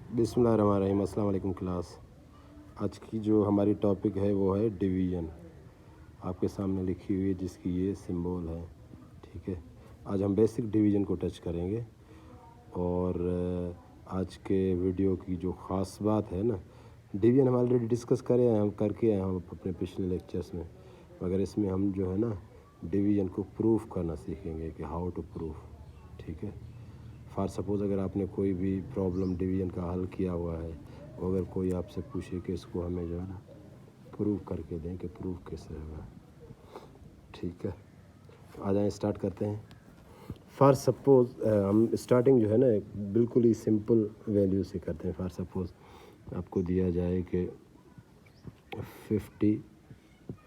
بسم اللہ الرحمن الرحیم۔ السلام علیکم کلاس۔ آج کی جو ہماری ٹاپک ہے وہ ہے ڈویژن، آپ کے سامنے لکھی ہوئی ہے جس کی یہ سمبول ہے، ٹھیک ہے۔ آج ہم بیسک ڈویژن کو ٹچ کریں گے، اور آج کے ویڈیو کی جو خاص بات ہے نا، ڈویژن ہم آلریڈی ڈسکس کر کے آئے ہم اپنے پچھلے لیکچرز میں، مگر اس میں ہم جو ہے نا ڈویژن کو پروف کرنا سیکھیں گے کہ ہاؤ ٹو پروف، ٹھیک ہے۔ فار سپوز اگر آپ نے کوئی بھی پرابلم ڈویژن کا حل کیا ہوا ہے، اگر کوئی آپ سے پوچھے کہ اس کو ہمیں جو ہے نا پروف کر کے دیں کہ پروف کیسے ہوگا، ٹھیک ہے۔ تو آ جائیں اسٹارٹ کرتے ہیں۔ فار سپوز ہم اسٹارٹنگ جو ہے نا بالکل ہی سمپل ویلیو سے کرتے ہیں۔ فار سپوز آپ کو دیا جائے کہ 50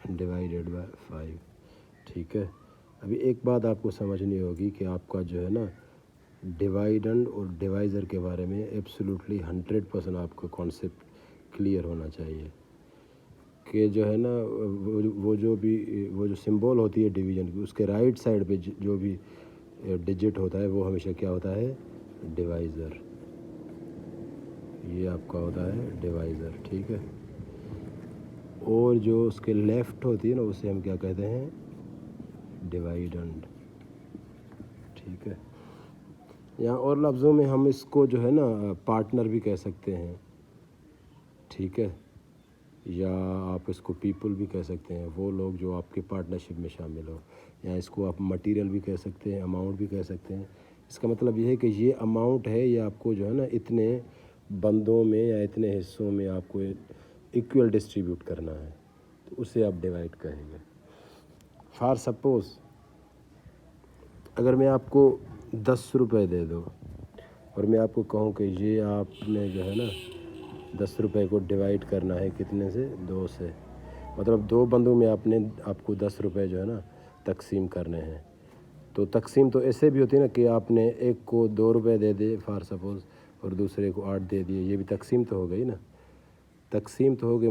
ڈیوائیڈیڈ بائی 5، ٹھیک ہے۔ ابھی ایک بات آپ کو سمجھنی ہوگی کہ آپ کا جو ہے نا ڈیوائیڈنڈ اور ڈیوائزر کے بارے میں ایبسولوٹلی 100% آپ کا کانسیپٹ کلیئر ہونا چاہیے کہ جو ہے نا وہ جو سمبول ہوتی ہے ڈویژن کی، اس کے رائٹ سائڈ پہ جو بھی ڈیجٹ ہوتا ہے وہ ہمیشہ کیا ہوتا ہے؟ ڈیوائزر۔ یہ آپ کا ہوتا ہے ڈیوائزر، ٹھیک ہے۔ اور جو اس کے لیفٹ ہوتی ہے نا اسے ہم کیا کہتے ہیں؟ ڈیوائیڈنڈ، ٹھیک ہے۔ یا اور لفظوں میں ہم اس کو جو ہے نا پارٹنر بھی کہہ سکتے ہیں، ٹھیک ہے۔ یا آپ اس کو پیپل بھی کہہ سکتے ہیں، وہ لوگ جو آپ کے پارٹنرشپ میں شامل ہو۔ یا اس کو آپ مٹیریل بھی کہہ سکتے ہیں، اماؤنٹ بھی کہہ سکتے ہیں۔ اس کا مطلب یہ ہے کہ یہ اماؤنٹ ہے، یہ آپ کو جو ہے نا اتنے بندوں میں یا اتنے حصوں میں آپ کو ایکول ڈسٹریبیوٹ کرنا ہے، تو اسے آپ ڈیوائڈ کہیں گے۔ فار سپوز اگر میں آپ کو 10 روپے دے دوں اور میں آپ کو کہوں کہ یہ آپ نے جو ہے نا 10 روپے کو ڈیوائڈ کرنا ہے کتنے سے؟ 2 سے، مطلب 2 بندوں میں آپ کو 10 روپے جو ہے نا تقسیم کرنے ہیں۔ تو تقسیم تو ایسے بھی ہوتی ہے نا کہ آپ نے ایک کو 2 روپے دے دے فار سپوز اور دوسرے کو 8 دے دیے، یہ بھی تقسیم تو ہو گئی نا، تقسیم تو ہو گئی،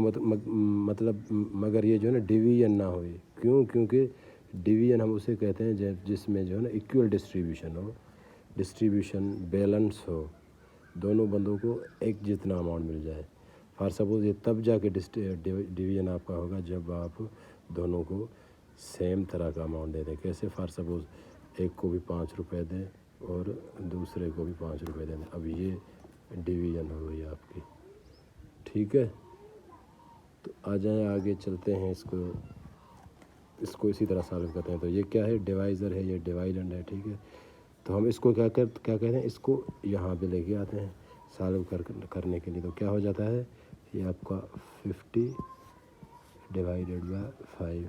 مطلب مگر یہ جو ہے نا ڈویژن نہ ہوئی۔ کیونکہ ڈویژن ہم اسے کہتے ہیں جس میں جو ہے نا ایکول ڈسٹریبیوشن ہو، ڈسٹریبیوشن بیلنس ہو، دونوں بندوں کو ایک جتنا اماؤنٹ مل جائے۔ فار سپوز یہ تب جا کے ڈویژن آپ کا ہوگا جب آپ دونوں کو سیم طرح کا اماؤنٹ دے دیں۔ کیسے؟ فار سپوز ایک کو بھی 5 روپے دیں اور دوسرے کو بھی 5 روپے دیں، اب یہ ڈویژن ہو گئی آپ کی، ٹھیک ہے۔ تو آ جائیں آگے چلتے ہیں، اس کو اسی طرح سالو کرتے ہیں۔ تو یہ کیا ہے؟ ڈیوائزر ہے، یہ ڈیوائیڈنڈ ہے، ٹھیک ہے۔ تو ہم اس کو کیا کہتے ہیں؟ اس کو یہاں پہ لے کے آتے ہیں سالو کرنے کے لیے۔ تو کیا ہو جاتا ہے؟ یہ آپ کا 50 ڈیوائیڈیڈ بائی 5۔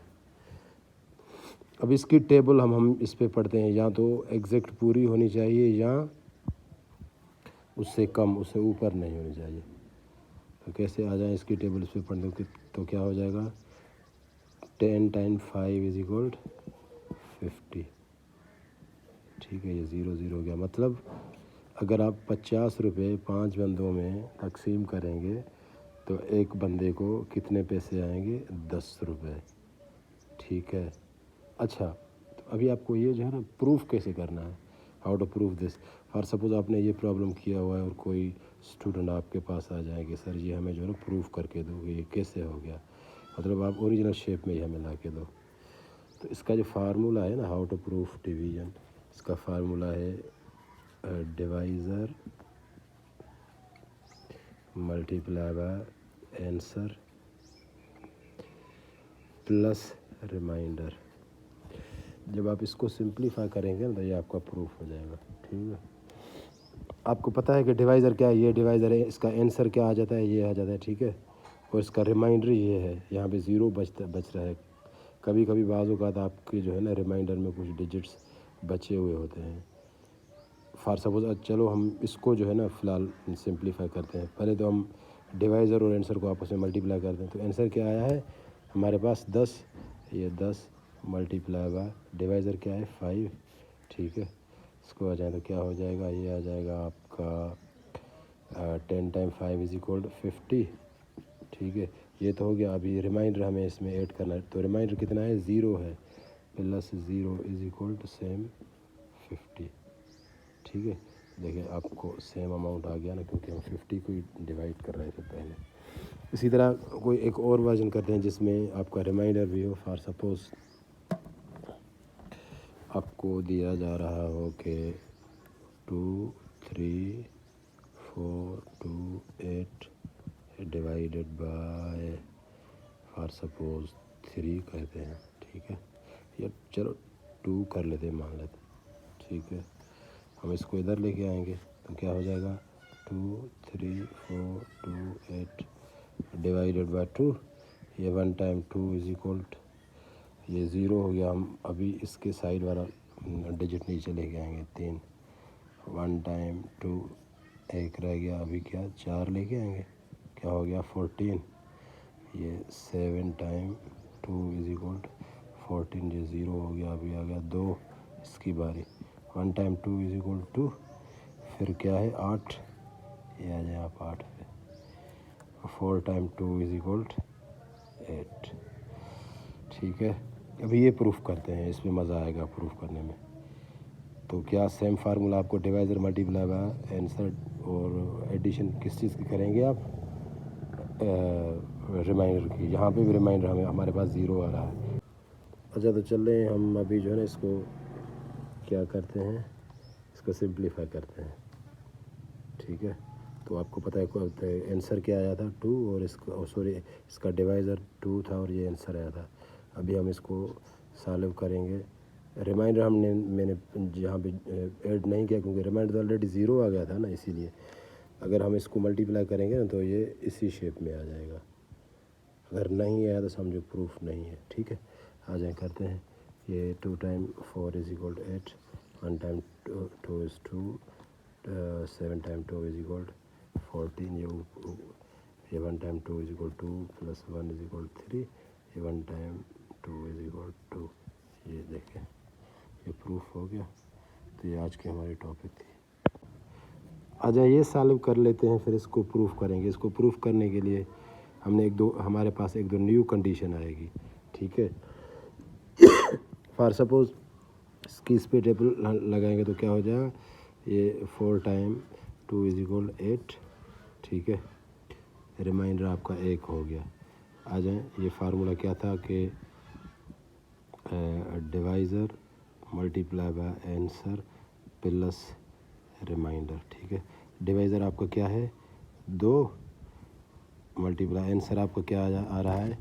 اب اس کی ٹیبل ہم اس پہ پڑھتے ہیں، یا تو ایگزیکٹ پوری ہونی چاہیے یا اس سے کم، اس سے اوپر نہیں ہونی چاہیے۔ تو کیسے آ جائیں اس کی ٹیبل اس پہ پڑھنے کے؟ تو کیا ہو جائے گا؟ 10 × 5 = 50، ٹھیک ہے۔ یہ 0 0 ہو گیا، مطلب اگر آپ 50 روپے 5 بندوں میں تقسیم کریں گے تو ایک بندے کو کتنے پیسے آئیں گے؟ 10 روپے، ٹھیک ہے۔ اچھا، تو ابھی آپ کو یہ جو ہے نا پروف کیسے کرنا ہے؟ How to proof this? For suppose آپ نے یہ پرابلم کیا ہوا ہے اور کوئی اسٹوڈنٹ آپ کے پاس آ جائے کہ سر یہ ہمیں جو ہے نا پروف کر کے دو کہ یہ کیسے ہو گیا، مطلب آپ اوریجنل شیپ میں ہی ہمیں لا کے دو۔ تو اس کا جو فارمولہ ہے نا ہاؤ ٹو پروف ڈویژن، اس کا فارمولہ ہے divisor multiply by answer plus remainder. جب آپ اس کو سمپلیفائی کریں گے تو یہ آپ کا پروف ہو جائے گا، ٹھیک ہے۔ آپ کو پتہ ہے کہ ڈیوائزر کیا ہے؟ یہ ڈیوائزر ہے، اس کا آنسر کیا آ جاتا ہے؟ یہ آ جاتا ہے، ٹھیک ہے۔ اور اس کا ریمائنڈر یہ ہے، یہاں پہ 0 بچ رہا ہے۔ کبھی کبھی بعض اوقات آپ کے جو ہے نا ریمائنڈر میں کچھ ڈیجٹس بچے ہوئے ہوتے ہیں۔ فار سپوز چلو ہم اس کو جو ہے نا فی الحال سمپلیفائی کرتے ہیں۔ پہلے تو ہم ڈیوائزر اور آنسر کو آپس میں ملٹیپلائی کرتے ہیں۔ تو آنسر کیا آیا ہے ہمارے پاس؟ 10، یہ 10 ملٹیپلائی بائی ڈیوائزر کیا ہے؟ 5، ٹھیک ہے۔ اس کو آ جائیں تو کیا ہو جائے گا؟ یہ آ جائے گا آپ کا 10 × 5 = 50، ٹھیک ہے۔ یہ تو ہو گیا۔ ابھی ریمائنڈر ہمیں اس میں ایڈ کرنا ہے، تو ریمائنڈر کتنا ہے؟ 0 ہے، پلس 0 = سیم 50، ٹھیک ہے۔ دیکھیں آپ کو سیم اماؤنٹ آ گیا نا، کیونکہ ہم 50 کو ہی ڈیوائڈ کر رہے تھے پہلے. اسی طرح کوئی ایک اور ورژن کرتے ہیں جس میں آپ کا ریمائنڈر بھی ہو. فار سپوز آپ کو دیا جا رہا ہو کہ 2 3 4 2 8 ڈیوائیڈڈ بائی فار سپوز 3 کہتے ہیں، ٹھیک ہے، یا چلو 2 کر لیتے ہیں، مان لیتے، ٹھیک ہے. ہم اس کو ادھر لے کے آئیں گے تو کیا ہو جائے گا 2 3 4 2 8 ڈیوائیڈڈ بائی 2. یہ 1 ٹائم 2 از اکول یہ 0 ہو گیا. ہم ابھی اس کے سائڈ والا ڈیجٹ نیچے لے کے آئیں گے 3. 1 ٹائم 2 ایک رہ گیا، ابھی کیا 4 لے کے آئیں گے، کیا ہو گیا 14. یہ 7 ٹائم 2 از اکول 14. یہ 0 ہو گیا، ابھی آ گیا 2 اس کی باری. 1 ٹائم 2 از اکول 2. پھر کیا ہے 8، یہ آ جائے آپ 8 پہ. 4 ٹائم 2 از اکول 8. ٹھیک ہے. ابھی یہ پروف کرتے ہیں، اس میں مزہ آئے گا پروف کرنے میں. تو کیا سیم فارمولا آپ کو ڈیوائزر ملٹیپلائی بائی آنسر اور ایڈیشن کس چیز کی کریں گے آپ؟ ریمائنڈر کی. یہاں پہ بھی ریمائنڈر ہمارے پاس 0 آ رہا ہے. اچھا تو چل رہے ہیں ہم ابھی جو ہے نا اس کو کیا کرتے ہیں، اس کو سمپلیفائی کرتے ہیں. ٹھیک ہے. تو آپ کو پتہ ہے آنسر کیا آیا تھا 2، اور اس کا ڈیوائزر 2 تھا اور یہ آنسر آیا تھا. ابھی ہم اس کو سالو کریں گے. ریمائنڈر میں نے یہاں پہ ایڈ نہیں کیا کیونکہ ریمائنڈر آلریڈی 0 آ گیا تھا نا، اسی لیے. اگر ہم اس کو ملٹیپلائی کریں گے نا تو یہ اسی شیپ میں آ جائے گا. اگر نہیں آیا تو سمجھو پروف نہیں ہے. ٹھیک ہے. آ جائیں کرتے ہیں. یہ 2 time 4 is equal 8. 1 time 2 is 2. 7 time 2 is equal 14. یہ 1 time 2 is equal 2 plus 1 is equal 3. یہ 1 ٹائم 2 از اکول 2. یہ دیکھیں یہ پروف ہو گیا. تو یہ آج کی ہماری ٹاپک تھی. آ جائیں یہ سالو کر لیتے ہیں، پھر اس کو پروف کریں گے. اس کو پروف کرنے کے لیے ہم نے ہمارے پاس ایک دو نیو کنڈیشن آئے گی. ٹھیک ہے. فار سپوز اس پہ ٹیبل لگائیں گے تو کیا ہو جائے گا، یہ 4 ٹائم 2 از اکول 8. ٹھیک ہے. ریمائنڈر آپ کا 1 ہو گیا. آ جائیں. یہ فارمولا کیا تھا کہ divisor multiply by answer plus remainder. ٹھیک ہے. ڈیوائزر آپ کا کیا ہے 2، ملٹیپلائی آنسر آپ کا کیا آ رہا ہے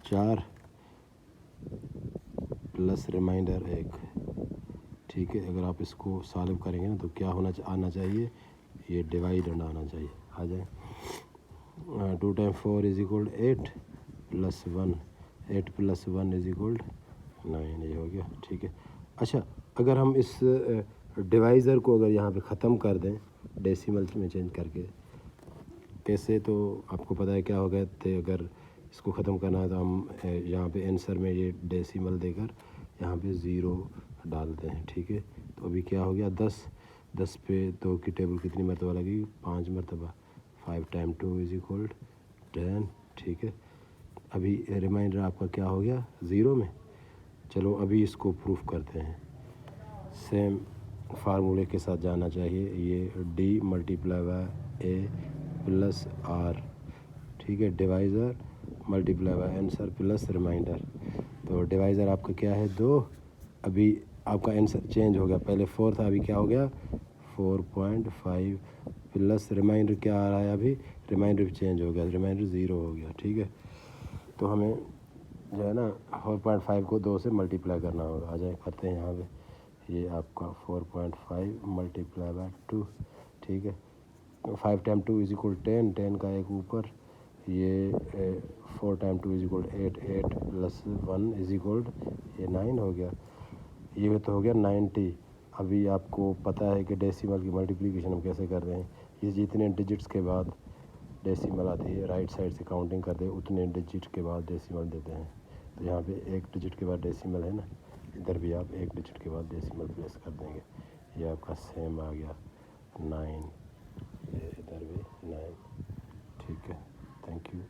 4 پلس ریمائنڈر 1. ٹھیک ہے. اگر آپ اس کو سالو کریں گے نا تو کیا آنا چاہیے، یہ ڈیوائیڈنڈ آنا چاہیے. آ جائیں. 2 time 4 is equal 8 plus 1. 8 plus 1 is equal 9. یہ ہو گیا. ٹھیک ہے. اچھا اگر ہم اس ڈیوائزر کو اگر یہاں پہ ختم کر دیں ڈیسیمل میں چینج کر کے، کیسے، تو آپ کو پتہ ہے کیا ہو گئے تھے. اگر اس کو ختم کرنا ہے تو ہم یہاں پہ آنسر میں یہ ڈیسیمل دے کر یہاں پہ 0 ڈالتے ہیں. ٹھیک ہے. تو ابھی کیا ہو گیا 10 پہ 2 کی ٹیبل کتنی مرتبہ لگی 5 مرتبہ. 5 ٹائم 2 از اکول 10. ٹھیک ہے. ابھی ریمائنڈر آپ کا کیا ہو گیا 0 میں. چلو ابھی اس کو پروف کرتے ہیں. سیم فارمولے کے ساتھ جانا چاہیے. یہ D multiply by A plus R. ٹھیک ہے. Divisor multiply by answer plus remainder. تو ڈیوائزر آپ کا کیا ہے 2. ابھی آپ کا آنسر چینج ہو گیا، پہلے 4 تھا، ابھی کیا ہو گیا 4.5 پلس ریمائنڈر کیا آ رہا ہے، ابھی ریمائنڈر بھی چینج ہو گیا، ریمائنڈر 0 ہو گیا. ٹھیک ہے. تو ہمیں جو ہے نا 4.5 کو 2 سے ملٹیپلائی کرنا ہوگا. آ جائیں کرتے ہیں. یہاں پہ یہ آپ کا 4.5 ملٹیپلائی بائی 2. ٹھیک ہے. 5 ٹائم 2 از اکول 10. 10 کا ایک اوپر. یہ 4 time 2 is equal 8. 8 plus 1 is equal یہ 9 ہو گیا. یہ تو ہو گیا 90. ابھی آپ کو پتہ ہے کہ ڈیسیمل کی ملٹیپلیکیشن ہم کیسے کر رہے ہیں. یہ جتنے ڈیجٹس کے بعد ڈیسیمل آتی ہے رائٹ سائڈ سے کاؤنٹنگ کرتے ہیں، اتنے ڈیجٹ کے بعد ڈیسیمل دیتے ہیں. تو یہاں پہ 1 ڈیجٹ کے بعد ڈیسیمل ہے نا، ادھر بھی آپ 1 ڈیجٹ کے بعد ڈیسیمل پلیس کر دیں گے. یہ آپ کا سیم آ گیا 9. یہ ادھر بھی 9. ٹھیک ہے. Thank you.